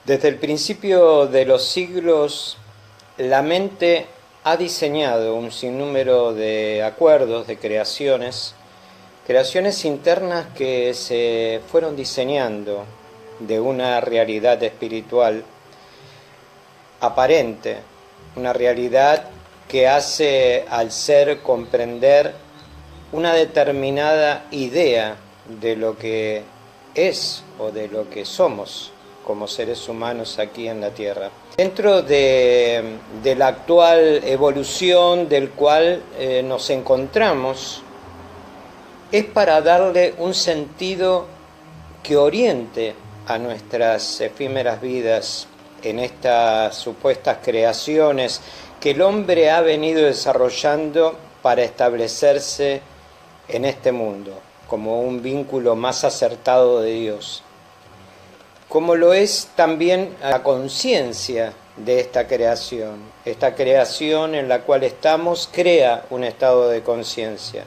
Desde el principio de los siglos, la mente ha diseñado un sinnúmero de acuerdos, de creaciones internas que se fueron diseñando de una realidad espiritual aparente, una realidad que hace al ser comprender una determinada idea de lo que es o de lo que somos como seres humanos aquí en la Tierra. Dentro de la actual evolución del cual nos encontramos, es para darle un sentido que oriente a nuestras efímeras vidas en estas supuestas creaciones que el hombre ha venido desarrollando para establecerse en este mundo, como un vínculo más acertado de Dios. Como lo es también la conciencia de esta creación en la cual estamos crea un estado de conciencia,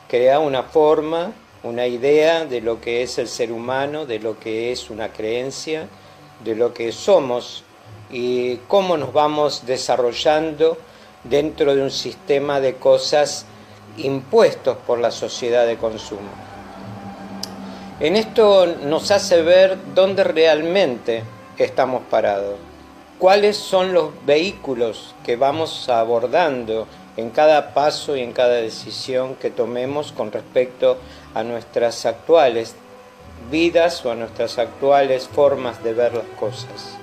crea una forma, una idea de lo que es el ser humano, de lo que es una creencia, de lo que somos y cómo nos vamos desarrollando dentro de un sistema de cosas impuestos por la sociedad de consumo. En esto nos hace ver dónde realmente estamos parados, cuáles son los vehículos que vamos abordando en cada paso y en cada decisión que tomemos con respecto a nuestras actuales vidas o a nuestras actuales formas de ver las cosas.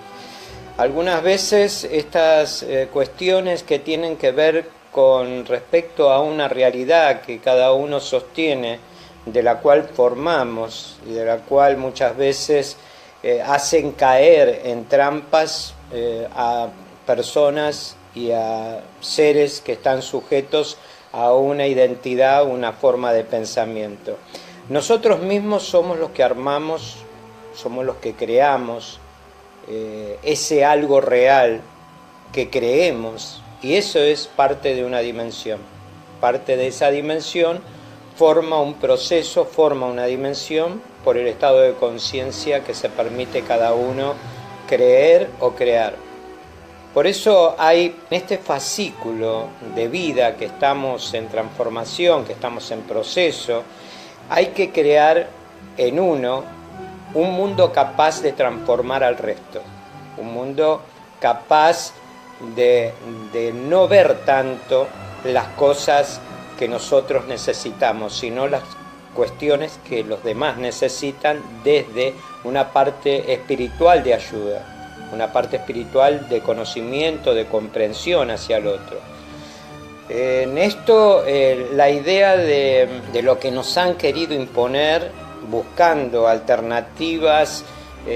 Algunas veces estas cuestiones que tienen que ver con respecto a una realidad que cada uno sostiene, de la cual formamos y de la cual muchas veces hacen caer en trampas a personas y a seres que están sujetos a una identidad, una forma de pensamiento. Nosotros mismos somos los que armamos, somos los que creamos ese algo real que creemos, y eso es parte de una dimensión. Parte de esa dimensión forma un proceso, forma una dimensión por el estado de conciencia que se permite cada uno creer o crear. Por eso hay en este fascículo de vida que estamos en transformación, que estamos en proceso, hay que crear en uno un mundo capaz de transformar al resto, un mundo capaz de no ver tanto las cosas que nosotros necesitamos, sino las cuestiones que los demás necesitan desde una parte espiritual de ayuda, una parte espiritual de conocimiento, de comprensión hacia el otro. En esto la idea de lo que nos han querido imponer, buscando alternativas,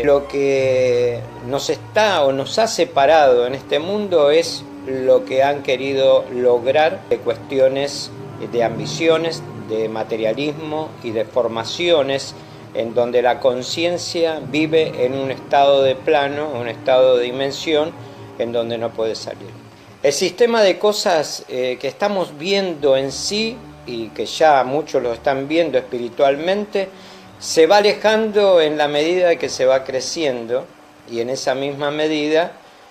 lo que nos está o nos ha separado en este mundo es lo que han querido lograr de cuestiones de ambiciones, de materialismo y de formaciones en donde la conciencia vive en un estado de plano, un estado de dimensión en donde no puede salir. El sistema de cosas que estamos viendo en sí y que ya muchos lo están viendo espiritualmente se va alejando en la medida que se va creciendo, y en esa misma medida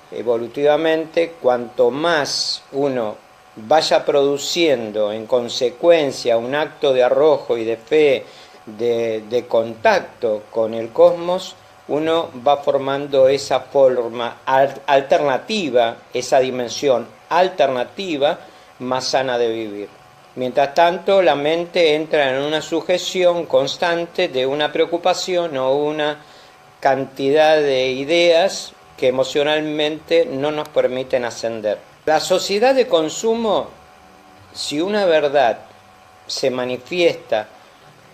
evolutivamente cuanto más uno vaya produciendo en consecuencia un acto de arrojo y de fe, de contacto con el cosmos, uno va formando esa forma alternativa, esa dimensión alternativa más sana de vivir. Mientras tanto, la mente entra en una sujeción constante de una preocupación o una cantidad de ideas que emocionalmente no nos permiten ascender. La sociedad de consumo, si una verdad se manifiesta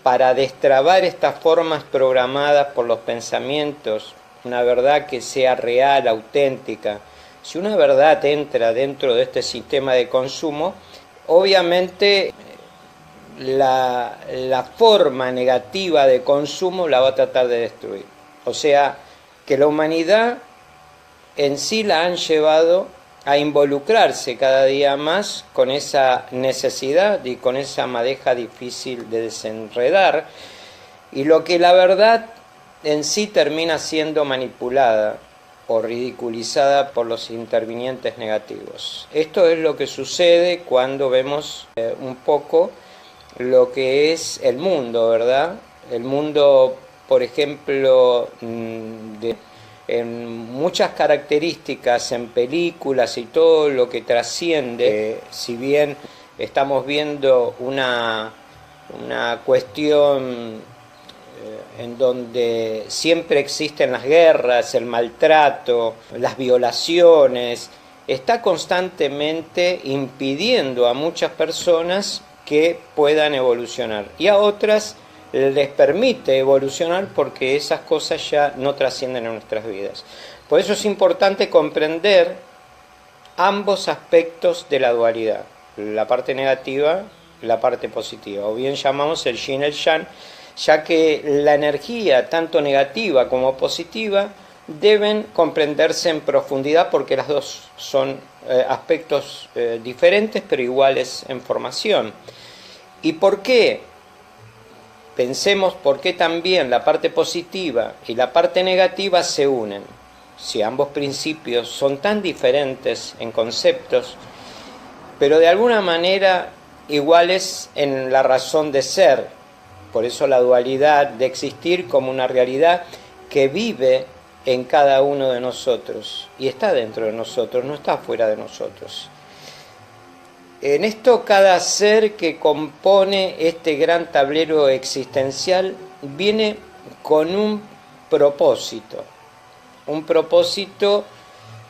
para destrabar estas formas programadas por los pensamientos, una verdad que sea real, auténtica, si una verdad entra dentro de este sistema de consumo, obviamente la forma negativa de consumo la va a tratar de destruir. O sea, que la humanidad en sí la han llevado a involucrarse cada día más con esa necesidad y con esa madeja difícil de desenredar, y lo que la verdad en sí termina siendo manipulada o ridiculizada por los intervinientes negativos. Esto es lo que sucede cuando vemos un poco lo que es el mundo, ¿verdad? El mundo, por ejemplo, en muchas características, en películas y todo lo que trasciende, si bien estamos viendo una cuestión en donde siempre existen las guerras, el maltrato, las violaciones, está constantemente impidiendo a muchas personas que puedan evolucionar, y a otras les permite evolucionar porque esas cosas ya no trascienden en nuestras vidas. Por eso es importante comprender ambos aspectos de la dualidad, la parte negativa, la parte positiva, o bien llamamos el yin y el yang, ya que la energía, tanto negativa como positiva, deben comprenderse en profundidad porque las dos son aspectos diferentes pero iguales en formación. ¿Y por qué? Pensemos por qué también la parte positiva y la parte negativa se unen. Si ambos principios son tan diferentes en conceptos, pero de alguna manera iguales en la razón de ser. Por eso la dualidad de existir como una realidad que vive en cada uno de nosotros y está dentro de nosotros, no está fuera de nosotros. En esto, cada ser que compone este gran tablero existencial viene con un propósito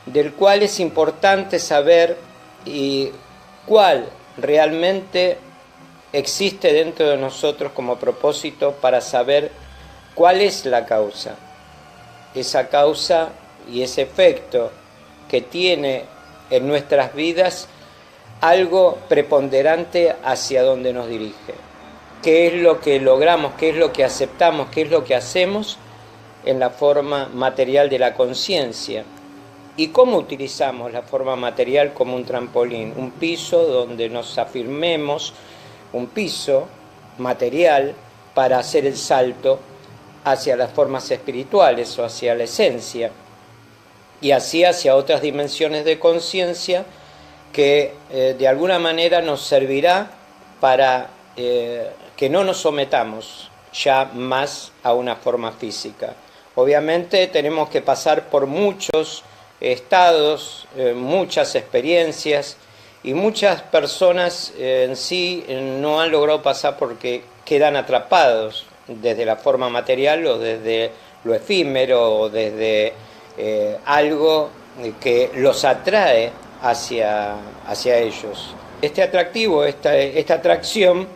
del cual es importante saber y cuál realmente existe dentro de nosotros como propósito para saber cuál es la causa. Esa causa y ese efecto que tiene en nuestras vidas algo preponderante hacia donde nos dirige. ¿Qué es lo que logramos? ¿Qué es lo que aceptamos? ¿Qué es lo que hacemos en la forma material de la conciencia? ¿Y cómo utilizamos la forma material como un trampolín? Un piso donde nos afirmemos, un piso material para hacer el salto hacia las formas espirituales o hacia la esencia, y así hacia otras dimensiones de conciencia que de alguna manera nos servirá para que no nos sometamos ya más a una forma física. Obviamente tenemos que pasar por muchos estados, muchas experiencias, y muchas personas en sí no han logrado pasar porque quedan atrapados desde la forma material o desde lo efímero o desde algo que los atrae hacia ellos. Este atractivo, esta atracción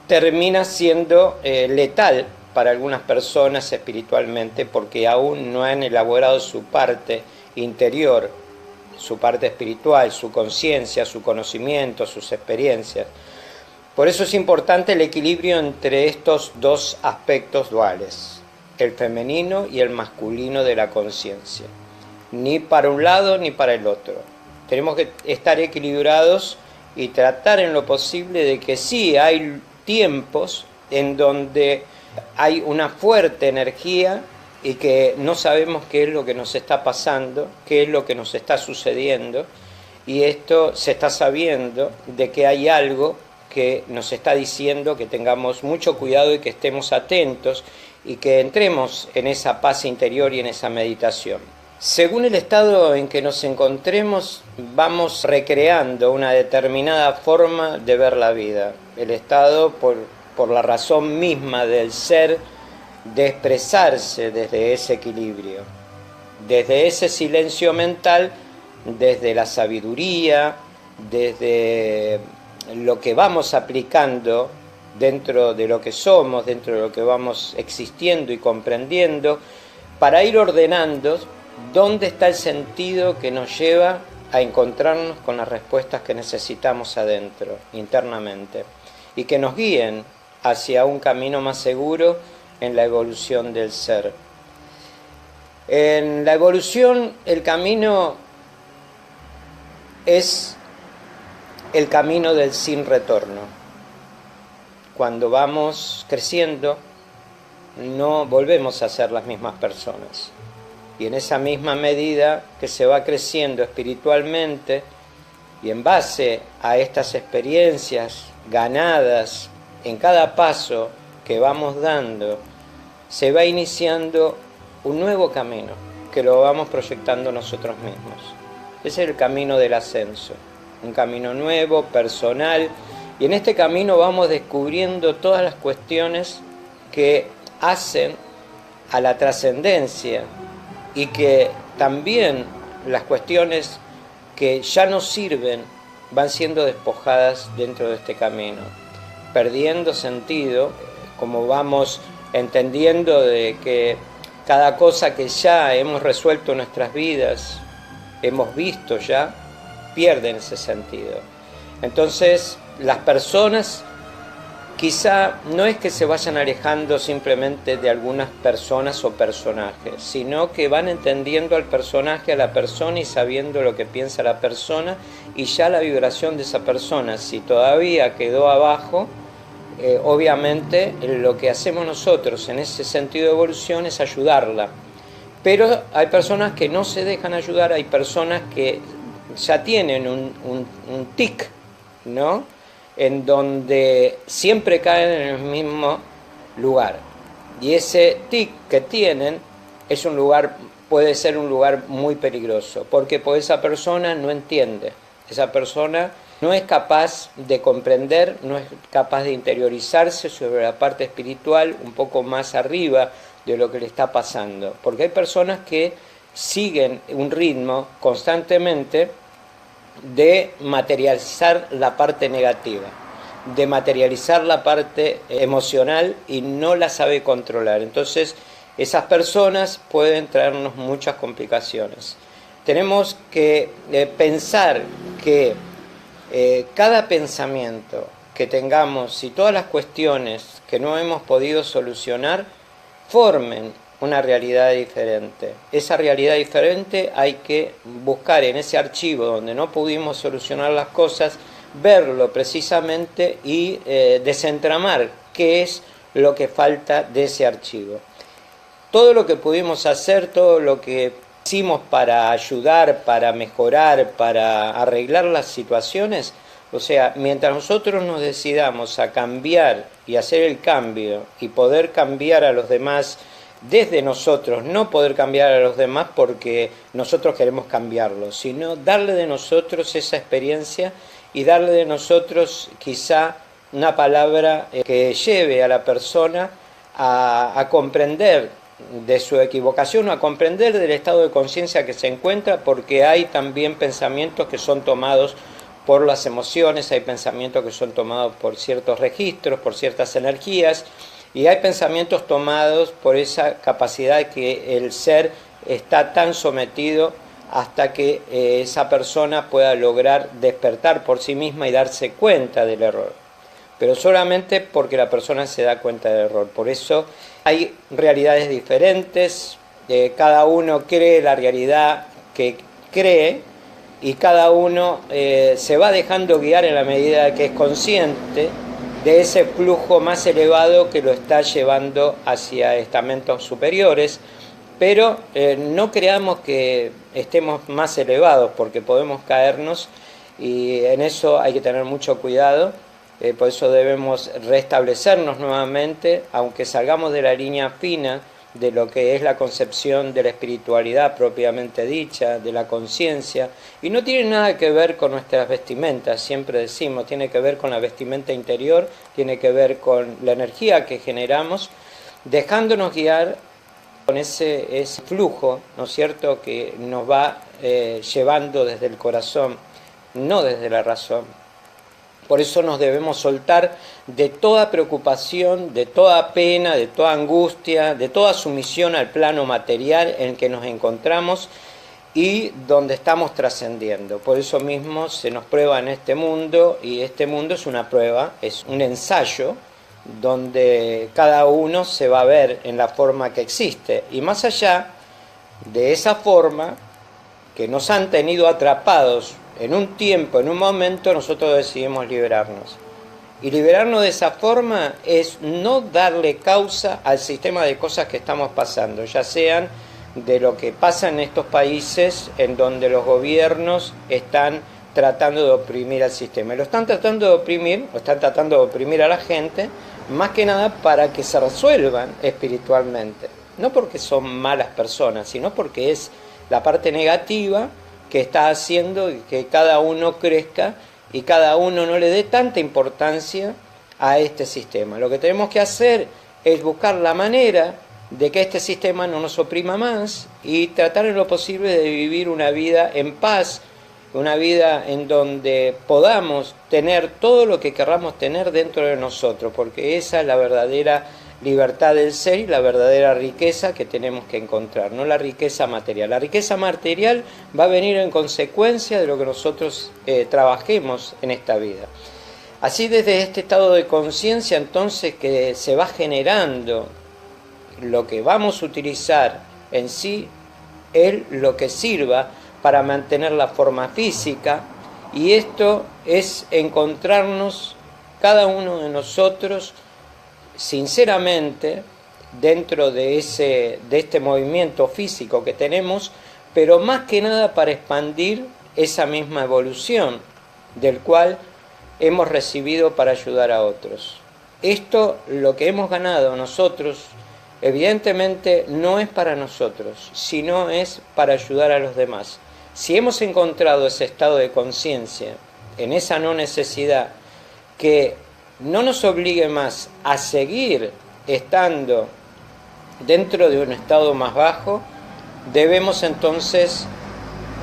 termina siendo letal para algunas personas espiritualmente porque aún no han elaborado su parte interior, su parte espiritual, su conciencia, su conocimiento, sus experiencias. Por eso es importante el equilibrio entre estos dos aspectos duales, el femenino y el masculino de la conciencia, ni para un lado ni para el otro. Tenemos que estar equilibrados y tratar en lo posible de que sí hay tiempos en donde hay una fuerte energía y que no sabemos qué es lo que nos está pasando, qué es lo que nos está sucediendo, y esto se está sabiendo de que hay algo que nos está diciendo que tengamos mucho cuidado y que estemos atentos y que entremos en esa paz interior y en esa meditación. Según el estado en que nos encontremos, vamos recreando una determinada forma de ver la vida. El estado, por la razón misma del ser, de expresarse desde ese equilibrio, desde ese silencio mental, desde la sabiduría, desde lo que vamos aplicando dentro de lo que somos, dentro de lo que vamos existiendo y comprendiendo, para ir ordenando dónde está el sentido que nos lleva a encontrarnos con las respuestas que necesitamos adentro, internamente, y que nos guíen hacia un camino más seguro en la evolución del ser. En la evolución, el camino es el camino del sin retorno. Cuando vamos creciendo, no volvemos a ser las mismas personas. Y en esa misma medida que se va creciendo espiritualmente y en base a estas experiencias ganadas en cada paso que vamos dando, se va iniciando un nuevo camino que lo vamos proyectando nosotros mismos. Ese es el camino del ascenso, un camino nuevo, personal, y en este camino vamos descubriendo todas las cuestiones que hacen a la trascendencia y que también las cuestiones que ya nos sirven van siendo despojadas dentro de este camino, perdiendo sentido, como vamos entendiendo de que cada cosa que ya hemos resuelto en nuestras vidas, hemos visto ya, pierden ese sentido. Entonces, las personas quizá no es que se vayan alejando simplemente de algunas personas o personajes, sino que van entendiendo al personaje, a la persona y sabiendo lo que piensa la persona y ya la vibración de esa persona, si todavía quedó abajo, obviamente lo que hacemos nosotros en ese sentido de evolución es ayudarla. Pero hay personas que no se dejan ayudar, hay personas que ya tienen un tic, ¿no?, en donde siempre caen en el mismo lugar. Y ese tic que tienen es un lugar, puede ser un lugar muy peligroso, porque pues esa persona no entiende, esa persona no es capaz de comprender, no es capaz de interiorizarse sobre la parte espiritual un poco más arriba de lo que le está pasando. Porque hay personas que siguen un ritmo constantemente de materializar la parte negativa, de materializar la parte emocional y no la sabe controlar. Entonces, esas personas pueden traernos muchas complicaciones. Tenemos que pensar que cada pensamiento que tengamos y todas las cuestiones que no hemos podido solucionar formen una realidad diferente. Esa realidad diferente hay que buscar en ese archivo donde no pudimos solucionar las cosas, verlo precisamente y desentramar qué es lo que falta de ese archivo. Todo lo que pudimos hacer, todo lo que hicimos para ayudar, para mejorar, para arreglar las situaciones, o sea, mientras nosotros nos decidamos a cambiar y hacer el cambio y poder cambiar a los demás desde nosotros, no poder cambiar a los demás porque nosotros queremos cambiarlos, sino darle de nosotros esa experiencia y darle de nosotros quizá una palabra que lleve a la persona a comprender de su equivocación o a comprender del estado de conciencia que se encuentra, porque hay también pensamientos que son tomados por las emociones, hay pensamientos que son tomados por ciertos registros, por ciertas energías, y hay pensamientos tomados por esa capacidad que el ser está tan sometido hasta que esa persona pueda lograr despertar por sí misma y darse cuenta del error. Pero solamente porque la persona se da cuenta del error. Por eso hay realidades diferentes, cada uno cree la realidad que cree y cada uno se va dejando guiar en la medida que es consciente de ese flujo más elevado que lo está llevando hacia estamentos superiores, pero no creamos que estemos más elevados porque podemos caernos y en eso hay que tener mucho cuidado. Por eso debemos restablecernos nuevamente, aunque salgamos de la línea fina de lo que es la concepción de la espiritualidad propiamente dicha, de la conciencia, y no tiene nada que ver con nuestras vestimentas, siempre decimos, tiene que ver con la vestimenta interior, tiene que ver con la energía que generamos, dejándonos guiar con ese flujo, ¿no es cierto?, que nos va llevando desde el corazón, no desde la razón. Por eso nos debemos soltar de toda preocupación, de toda pena, de toda angustia, de toda sumisión al plano material en que nos encontramos y donde estamos trascendiendo. Por eso mismo se nos prueba en este mundo, y este mundo es una prueba, es un ensayo donde cada uno se va a ver en la forma que existe. Y más allá de esa forma que nos han tenido atrapados en un tiempo, en un momento, nosotros decidimos liberarnos. Y liberarnos de esa forma es no darle causa al sistema de cosas que estamos pasando, ya sean de lo que pasa en estos países en donde los gobiernos están tratando de oprimir al sistema. Y lo están tratando de oprimir, o están tratando de oprimir a la gente, más que nada para que se resuelvan espiritualmente. No porque son malas personas, sino porque es la parte negativa que está haciendo que cada uno crezca y cada uno no le dé tanta importancia a este sistema. Lo que tenemos que hacer es buscar la manera de que este sistema no nos oprima más y tratar en lo posible de vivir una vida en paz, una vida en donde podamos tener todo lo que querramos tener dentro de nosotros, porque esa es la verdadera libertad del ser y la verdadera riqueza que tenemos que encontrar, no la riqueza material. La riqueza material va a venir en consecuencia de lo que nosotros trabajemos en esta vida. Así, desde este estado de conciencia, entonces, que se va generando lo que vamos a utilizar en sí, es lo que sirva para mantener la forma física, y esto es encontrarnos cada uno de nosotros sinceramente dentro de este movimiento físico que tenemos, pero más que nada para expandir esa misma evolución del cual hemos recibido para ayudar a otros. Esto, lo que hemos ganado nosotros, evidentemente no es para nosotros, sino es para ayudar a los demás. Si hemos encontrado ese estado de conciencia, en esa no necesidad, que no nos obligue más a seguir estando dentro de un estado más bajo, debemos entonces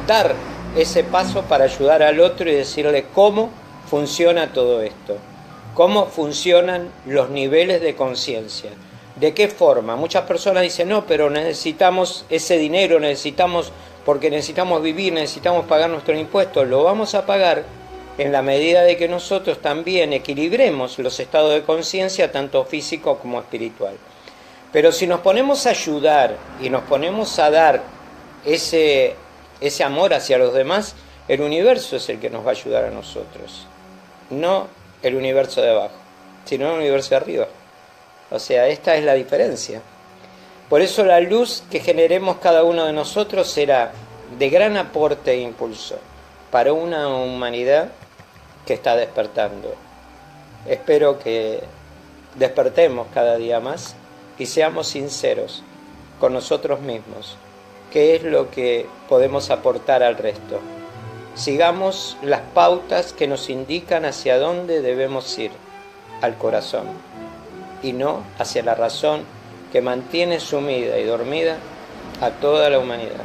dar ese paso para ayudar al otro y decirle cómo funciona todo esto, cómo funcionan los niveles de conciencia, de qué forma. Muchas personas dicen, no, pero necesitamos ese dinero, porque necesitamos vivir, necesitamos pagar nuestros impuestos. Lo vamos a pagar en la medida de que nosotros también equilibremos los estados de conciencia, tanto físico como espiritual. Pero si nos ponemos a ayudar y nos ponemos a dar ese amor hacia los demás, el universo es el que nos va a ayudar a nosotros. No el universo de abajo, sino el universo de arriba. O sea, esta es la diferencia. Por eso la luz que generemos cada uno de nosotros será de gran aporte e impulso para una humanidad que está despertando. Espero que despertemos cada día más y seamos sinceros con nosotros mismos. ¿Qué es lo que podemos aportar al resto? Sigamos las pautas que nos indican hacia dónde debemos ir, al corazón, y no hacia la razón que mantiene sumida y dormida a toda la humanidad.